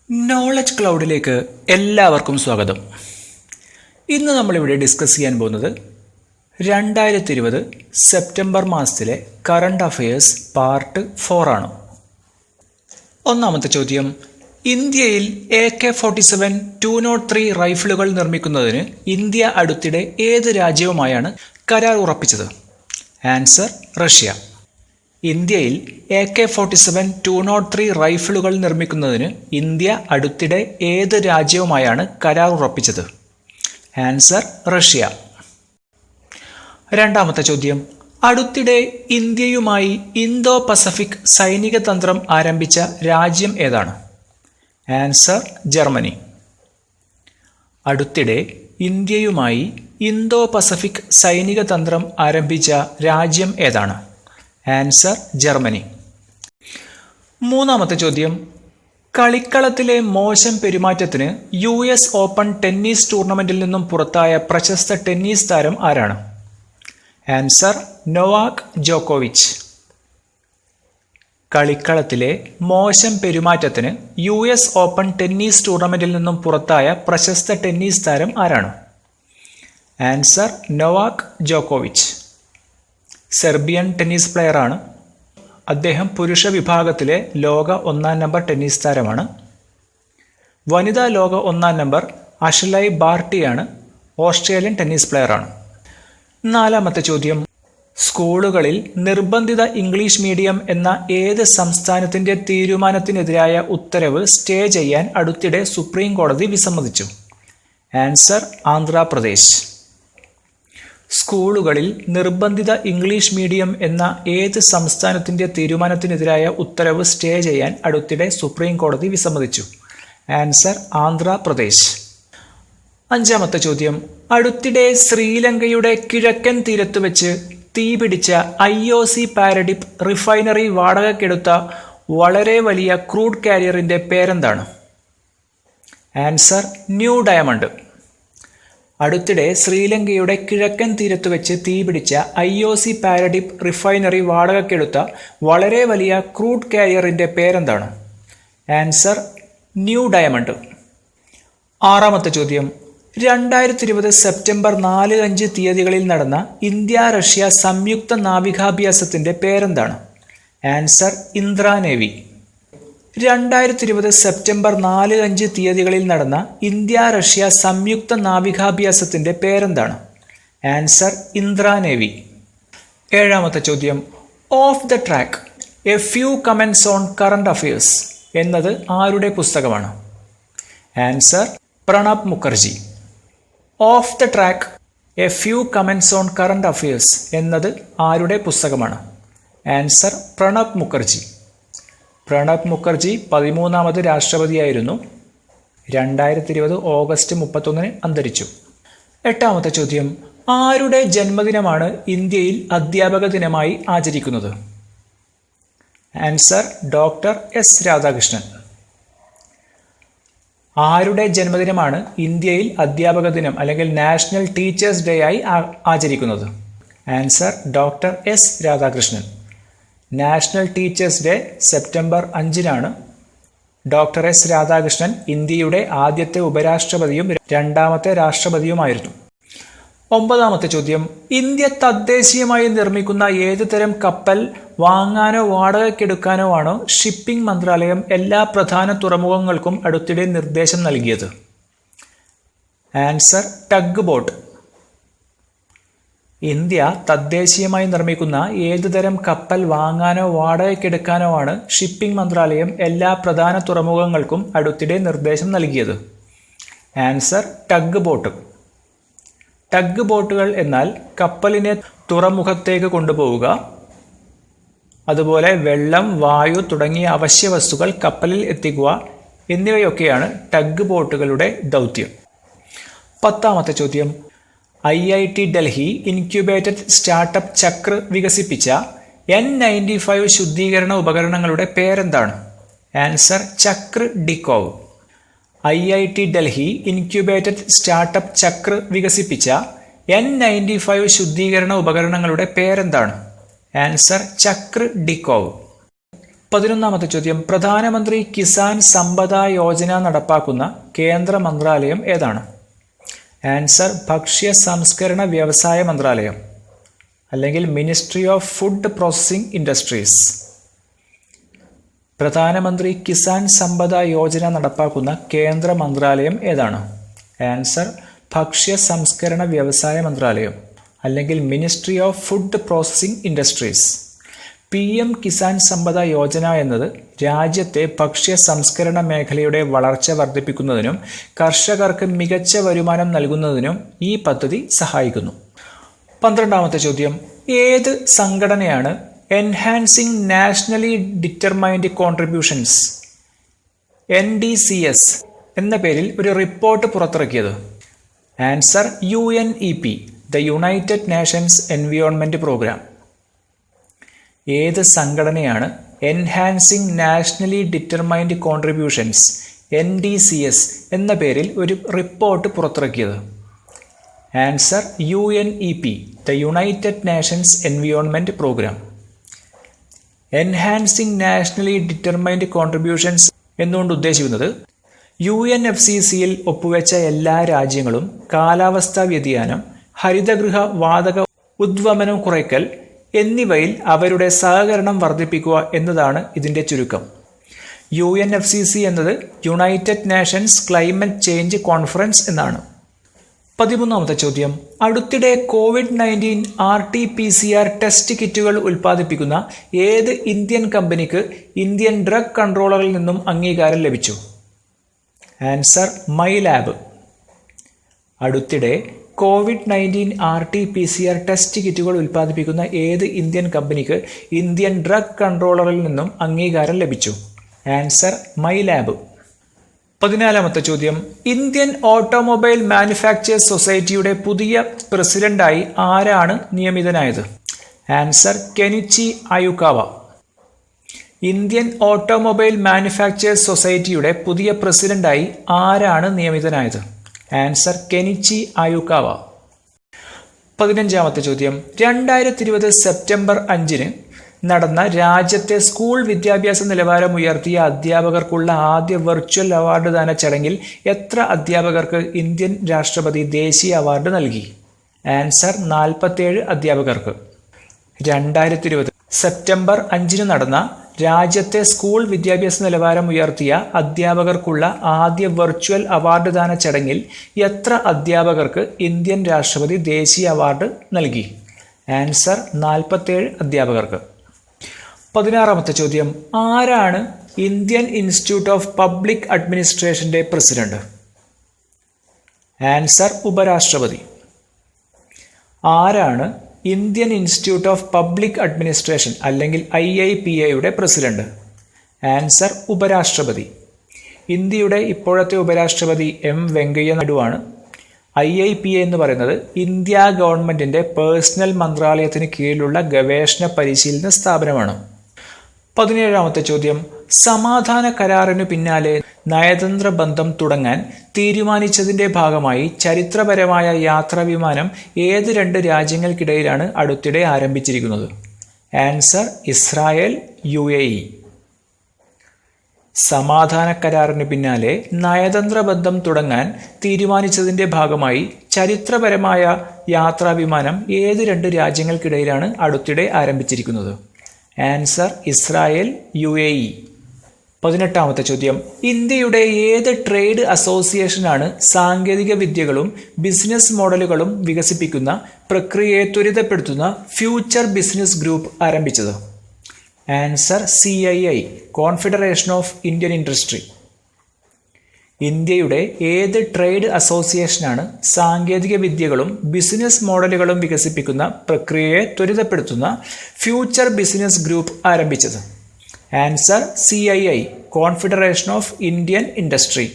Knowledge ക്ലൗഡിലേക്ക് എല്ലാവർക്കും സ്വാഗതം. ഇന്ന് നമ്മളിവിടെ ഡിസ്കസ് ചെയ്യാൻ പോകുന്നത് 2020 സെപ്റ്റംബർ മാസത്തിലെ കറണ്ട് അഫയേഴ്സ് പാർട്ട് 4 ആണ്. ഒന്നാമത്തെ ചോദ്യം, ഇന്ത്യയിൽ AK-47 203 റൈഫിളുകൾ നിർമ്മിക്കുന്നതിന് ഇന്ത്യ അടുത്തിടെ ഏത് രാജ്യവുമായാണ് കരാർ ഉറപ്പിച്ചത്? Answer Russia. ഇന്ത്യയിൽ AK-47 203 റൈഫിളുകൾ നിർമ്മിക്കുന്നതിന് ഇന്ത്യ അടുത്തിടെ ഏത് രാജ്യവുമായാണ് കരാർ ഉറപ്പിച്ചത്? Answer Russia. രണ്ടാമത്തെ ചോദ്യം, അടുത്തിടെ ഇന്ത്യയുമായി ഇന്തോ പസഫിക് സൈനിക തന്ത്രം ആരംഭിച്ച രാജ്യം ഏതാണ്? Answer Germany. അടുത്തിടെ ഇന്ത്യയുമായി ഇന്തോ പസഫിക് സൈനിക തന്ത്രം ആരംഭിച്ച രാജ്യം ഏതാണ്? Answer Germany. മൂന്നാമത്തെ ചോദ്യം, കളിക്കളത്തിലെ മോശം പെരുമാറ്റത്തിന് US ഓപ്പൺ ടെന്നീസ് ടൂർണമെന്റിൽ നിന്നും പുറത്തായ പ്രശസ്ത ടെന്നീസ് താരം ആരാണ്? ആൻസർ നൊവാക് ജോക്കോവിച്ച്. കളിക്കളത്തിലെ മോശം പെരുമാറ്റത്തിന് US ഓപ്പൺ ടെന്നീസ് ടൂർണമെന്റിൽ നിന്നും പുറത്തായ പ്രശസ്ത ടെന്നീസ് താരം ആരാണ്? ആൻസർ നൊവാക് ജോക്കോവിച്ച്. സെർബിയൻ ടെന്നീസ് പ്ലെയറാണ്. അദ്ദേഹം പുരുഷ വിഭാഗത്തിലെ ലോക 1-ാം നമ്പർ ടെന്നീസ് താരമാണ്. വനിതാ ലോക 1-ാം നമ്പർ അഷ്ലൈ ബാർട്ടിയാണ്. ഓസ്ട്രേലിയൻ ടെന്നീസ് പ്ലെയറാണ്. നാലാമത്തെ ചോദ്യം, സ്കൂളുകളിൽ നിർബന്ധിത ഇംഗ്ലീഷ് മീഡിയം എന്ന ഏത് സംസ്ഥാനത്തിൻ്റെ തീരുമാനത്തിനെതിരായ ഉത്തരവ് സ്റ്റേ ചെയ്യാൻ അടുത്തിടെ സുപ്രീം കോടതി വിസമ്മതിച്ചു? ആൻസർ ആന്ധ്രാപ്രദേശ്. സ്കൂളുകളിൽ നിർബന്ധിത ഇംഗ്ലീഷ് മീഡിയം എന്ന ഏത് സംസ്ഥാനത്തിൻ്റെ തീരുമാനത്തിനെതിരായ ഉത്തരവ് സ്റ്റേ ചെയ്യാൻ അടുത്തിടെ സുപ്രീം കോടതി വിസമ്മതിച്ചു? ആൻസർ ആന്ധ്രാപ്രദേശ്. അഞ്ചാമത്തെ ചോദ്യം, അടുത്തിടെ ശ്രീലങ്കയുടെ കിഴക്കൻ തീരത്ത് വെച്ച് തീപിടിച്ച IOC പാരഡിപ്പ് റിഫൈനറി വാടകയ്ക്കെടുത്ത വളരെ വലിയ ക്രൂഡ് കാരിയറിൻ്റെ പേരെന്താണ്? Answer new diamond. അടുത്തിടെ ശ്രീലങ്കയുടെ കിഴക്കൻ തീരത്ത് വെച്ച് തീപിടിച്ച IOC പാരഡിപ്പ് റിഫൈനറി വാടകയ്ക്കെടുത്ത വളരെ വലിയ ക്രൂഡ് കാരിയറിൻ്റെ പേരെന്താണ്? Answer new diamond. ആറാമത്തെ ചോദ്യം, 2020 സെപ്റ്റംബർ 4-5 തീയതികളിൽ നടന്ന ഇന്ത്യ റഷ്യ സംയുക്ത നാവികാഭ്യാസത്തിൻ്റെ പേരെന്താണ്? ആൻസർ ഇന്ദ്രാനേവി. 2020 സെപ്റ്റംബർ 4-5 തീയതികളിൽ നടന്ന ഇന്ത്യ റഷ്യ സംയുക്ത നാവികാഭ്യാസത്തിൻ്റെ പേരെന്താണ്? ആൻസർ ഇന്ദ്രാനേവി. ഏഴാമത്തെ ചോദ്യം, of the track A few comments on current affairs എന്നത് ആരുടെ പുസ്തകമാണ്? Answer Pranab Mukherjee. Of the track A few comments on current affairs എന്നത് ആരുടെ പുസ്തകമാണ്? ആൻസർ പ്രണബ് മുഖർജി. പ്രണബ് മുഖർജി 13ാമത് രാഷ്ട്രപതിയായിരുന്നു. 2020 ഓഗസ്റ്റ് 31 അന്തരിച്ചു. എട്ടാമത്തെ ചോദ്യം, ആരുടെ ജന്മദിനമാണ് ഇന്ത്യയിൽ അധ്യാപക ദിനമായി ആചരിക്കുന്നത്? Answer doctor S Radhakrishnan. ആരുടെ ജന്മദിനമാണ് ഇന്ത്യയിൽ അധ്യാപക ദിനം അല്ലെങ്കിൽ നാഷണൽ ടീച്ചേഴ്സ് ഡേ ആയി ആചരിക്കുന്നത്? Answer doctor S Radhakrishnan. National teachers day September 5-നാണ്. ഡോക്ടർ S രാധാകൃഷ്ണൻ ഇന്ത്യയുടെ ആദ്യത്തെ ഉപരാഷ്ട്രപതിയും രണ്ടാമത്തെ രാഷ്ട്രപതിയുമായിരുന്നു. ഒമ്പതാമത്തെ ചോദ്യം, ഇന്ത്യ തദ്ദേശീയമായി നിർമ്മിക്കുന്ന ഏത് തരം കപ്പൽ വാങ്ങാനോ വാടകയ്ക്കെടുക്കാനോ ആണോ ഷിപ്പിംഗ് മന്ത്രാലയം എല്ലാ പ്രധാന തുറമുഖങ്ങൾക്കും അടുത്തിടെ നിർദ്ദേശം നൽകിയത്? Answer tug boat. ഇന്ത്യ തദ്ദേശീയമായി നിർമ്മിക്കുന്ന ഏതുതരം കപ്പൽ വാങ്ങാനോ വാടകയ്ക്കെടുക്കാനോ ആണ് ഷിപ്പിംഗ് മന്ത്രാലയം എല്ലാ പ്രധാന തുറമുഖങ്ങൾക്കും അടുത്തിടെ നിർദ്ദേശം നൽകിയത്? Answer tug boat. ടഗ് ബോട്ടുകൾ എന്നാൽ കപ്പലിനെ തുറമുഖത്തേക്ക് കൊണ്ടുപോവുക, അതുപോലെ വെള്ളം, വായു തുടങ്ങിയ അവശ്യ വസ്തുക്കൾ കപ്പലിൽ എത്തിക്കുക എന്നിവയൊക്കെയാണ് ടഗ് ബോട്ടുകളുടെ ദൗത്യം. പത്താമത്തെ ചോദ്യം, IIT ഡൽഹി ഇൻക്യുബേറ്റഡ് സ്റ്റാർട്ടപ്പ് ചക്ര വികസിപ്പിച്ച N95 ശുദ്ധീകരണ ഉപകരണങ്ങളുടെ പേരെന്താണ്? ആൻസർ ചക്ര ഡിക്കോവ്. IIT ഡൽഹി ഇൻക്യുബേറ്റഡ് സ്റ്റാർട്ടപ്പ് ചക്ര വികസിപ്പിച്ച N95 ശുദ്ധീകരണ ഉപകരണങ്ങളുടെ പേരെന്താണ്? ആൻസർ ചക്ര ഡിക്കോവ്. 11ാമത്തെ ചോദ്യം, പ്രധാനമന്ത്രി കിസാൻ സമ്പദ യോജന നടപ്പാക്കുന്ന കേന്ദ്ര മന്ത്രാലയം ഏതാണ്? ആൻസർ ഭക്ഷ്യ സംസ്കരണ വ്യവസായ മന്ത്രാലയം അല്ലെങ്കിൽ ministry of food processing industries. പ്രധാനമന്ത്രി കിസാൻ സമ്പദ യോജന നടപ്പാക്കുന്ന കേന്ദ്ര മന്ത്രാലയം ഏതാണ്? ആൻസർ ഭക്ഷ്യ സംസ്കരണ വ്യവസായ മന്ത്രാലയം അല്ലെങ്കിൽ ministry of food processing industries. PM Kisan Sampada Yojana എന്നത് രാജ്യത്തെ ഭക്ഷ്യ സംസ്കരണ മേഖലയുടെ വളർച്ച വർദ്ധിപ്പിക്കുന്നതിനും കർഷകർക്ക് മികച്ച വരുമാനം നൽകുന്നതിനും ഈ പദ്ധതി സഹായിക്കുന്നു. 12ാമത്തെ ചോദ്യം, ഏത് സംഘടനയാണ് enhancing nationally determined contributions NDCS എന്ന പേരിൽ ഒരു റിപ്പോർട്ട് പുറത്തിറക്കിയത്? Answer UNEP, the United Nations Environment Programme. ഏത് സംഘടനയാണ് enhancing nationally determined contributions NDCS എന്ന പേരിൽ ഒരു റിപ്പോർട്ട് പുറത്തിറക്കിയത്? Answer UNEP, the United Nations Environment Programme. Enhancing nationally determined contributions എന്നുകൊണ്ട് ഉദ്ദേശിക്കുന്നത് UNFCCയിൽ ഒപ്പുവെച്ച എല്ലാ രാജ്യങ്ങളും കാലാവസ്ഥാ വ്യതിയാനം, ഹരിതഗൃഹ വാതക ഉദ്വമനം കുറയ്ക്കൽ എന്നിവയിൽ അവരുടെ സഹകരണം വർദ്ധിപ്പിക്കുക എന്നതാണ് ഇതിൻ്റെ ചുരുക്കം. UNFCC എന്നത് United Nations climate change conference എന്നാണ്. 13ാമത്തെ ചോദ്യം, അടുത്തിടെ COVID-19 RT-PCR ടെസ്റ്റ് കിറ്റുകൾ ഉൽപ്പാദിപ്പിക്കുന്ന ഏത് ഇന്ത്യൻ കമ്പനിക്ക് ഇന്ത്യൻ ഡ്രഗ് കൺട്രോളറിൽ നിന്നും അംഗീകാരം ലഭിച്ചു? ആൻസർ മൈലാബ്. അടുത്തിടെ COVID-19 RT-PCR ടെസ്റ്റ് കിറ്റുകൾ ഉൽപ്പാദിപ്പിക്കുന്ന ഏത് ഇന്ത്യൻ കമ്പനിക്ക് ഇന്ത്യൻ ഡ്രഗ് കൺട്രോളറിൽ നിന്നും അംഗീകാരം ലഭിച്ചു? ആൻസർ മൈലാബ്. 14ാമത്തെ ചോദ്യം, ഇന്ത്യൻ ഓട്ടോമൊബൈൽ മാനുഫാക്ചേഴ്സ് സൊസൈറ്റിയുടെ പുതിയ പ്രസിഡന്റായി ആരാണ് നിയമിതനായത്? Answer Kenichi Ayukawa. Indian automobile manufacturers സൊസൈറ്റിയുടെ പുതിയ പ്രസിഡന്റായി ആരാണ് നിയമിതനായത്? Answer Kenichi അയുകാവ. 15ാമത്തെ ചോദ്യം, 2020 സെപ്റ്റംബർ 5 നടന്ന രാജ്യത്തെ സ്കൂൾ വിദ്യാഭ്യാസ നിലവാരം ഉയർത്തിയ അധ്യാപകർക്കുള്ള ആദ്യ വെർച്വൽ അവാർഡ് ദാന ചടങ്ങിൽ എത്ര അധ്യാപകർക്ക് ഇന്ത്യൻ രാഷ്ട്രപതി ദേശീയ അവാർഡ് നൽകി? ആൻസർ 47 അധ്യാപകർക്ക്. 2020 സെപ്റ്റംബർ 5 നടന്ന രാജ്യത്തെ സ്കൂൾ വിദ്യാഭ്യാസ നിലവാരം ഉയർത്തിയ അധ്യാപകർക്കുള്ള ആദ്യ വെർച്വൽ അവാർഡ് ദാന ചടങ്ങിൽ എത്ര അധ്യാപകർക്ക് ഇന്ത്യൻ രാഷ്ട്രപതി ദേശീയ അവാർഡ് നൽകി? ആൻസർ 47 അധ്യാപകർക്ക്. 16ാമത്തെ ചോദ്യം, ആരാണ് ഇന്ത്യൻ ഇൻസ്റ്റിറ്റ്യൂട്ട് ഓഫ് പബ്ലിക് അഡ്മിനിസ്ട്രേഷന്റെ പ്രസിഡന്റ്? ആൻസർ ഉപരാഷ്ട്രപതി. ആരാണ് Indian institute of public administration അല്ലെങ്കിൽ IIPA പ്രസിഡന്റ്? ആൻസർ ഉപരാഷ്ട്രപതി. ഇന്ത്യയുടെ ഇപ്പോഴത്തെ ഉപരാഷ്ട്രപതി വെങ്കയ്യ നായിഡുവാണ്. IIPA എന്ന് പറയുന്നത് ഇന്ത്യ ഗവൺമെന്റിന്റെ പേഴ്സണൽ മന്ത്രാലയത്തിന് കീഴിലുള്ള ഗവേഷണ പരിശീലന സ്ഥാപനമാണ്. 17ാമത്തെ ചോദ്യം, സമാധാന കരാറിനു പിന്നാലെ നയതന്ത്ര ബന്ധം തുടങ്ങാൻ തീരുമാനിച്ചതിന്റെ ഭാഗമായി ചരിത്രപരമായ യാത്രാ വിമാനം ഏത് 2 രാജ്യങ്ങൾക്കിടയിലാണ് അടുത്തിടെ ആരംഭിച്ചിരിക്കുന്നത്? Answer Israel UAE. സമാധാന കരാറിന് പിന്നാലെ നയതന്ത്ര ബന്ധം തുടങ്ങാൻ തീരുമാനിച്ചതിന്റെ ഭാഗമായി ചരിത്രപരമായ യാത്രാ വിമാനം ഏത് 2 രാജ്യങ്ങൾക്കിടയിലാണ് അടുത്തിടെ ആരംഭിച്ചിരിക്കുന്നത്? Answer Israel UAE. 18ാമത്തെ ചോദ്യം, ഇന്ത്യയുടെ ഏത് ട്രേഡ് അസോസിയേഷനാണ് സാങ്കേതിക വിദ്യകളും ബിസിനസ് മോഡലുകളും വികസിപ്പിക്കുന്ന പ്രക്രിയയെ ത്വരിതപ്പെടുത്തുന്ന ഫ്യൂച്ചർ ബിസിനസ് ഗ്രൂപ്പ് ആരംഭിച്ചത്? Answer CII, confederation of Indian industry. ഇന്ത്യയുടെ ഏത് ട്രേഡ് അസോസിയേഷനാണ് സാങ്കേതിക വിദ്യകളും ബിസിനസ് മോഡലുകളും വികസിപ്പിക്കുന്ന പ്രക്രിയയെ ത്വരിതപ്പെടുത്തുന്ന ഫ്യൂച്ചർ ബിസിനസ് ഗ്രൂപ്പ് ആരംഭിച്ചത്? Answer CII, confederation of Indian industry.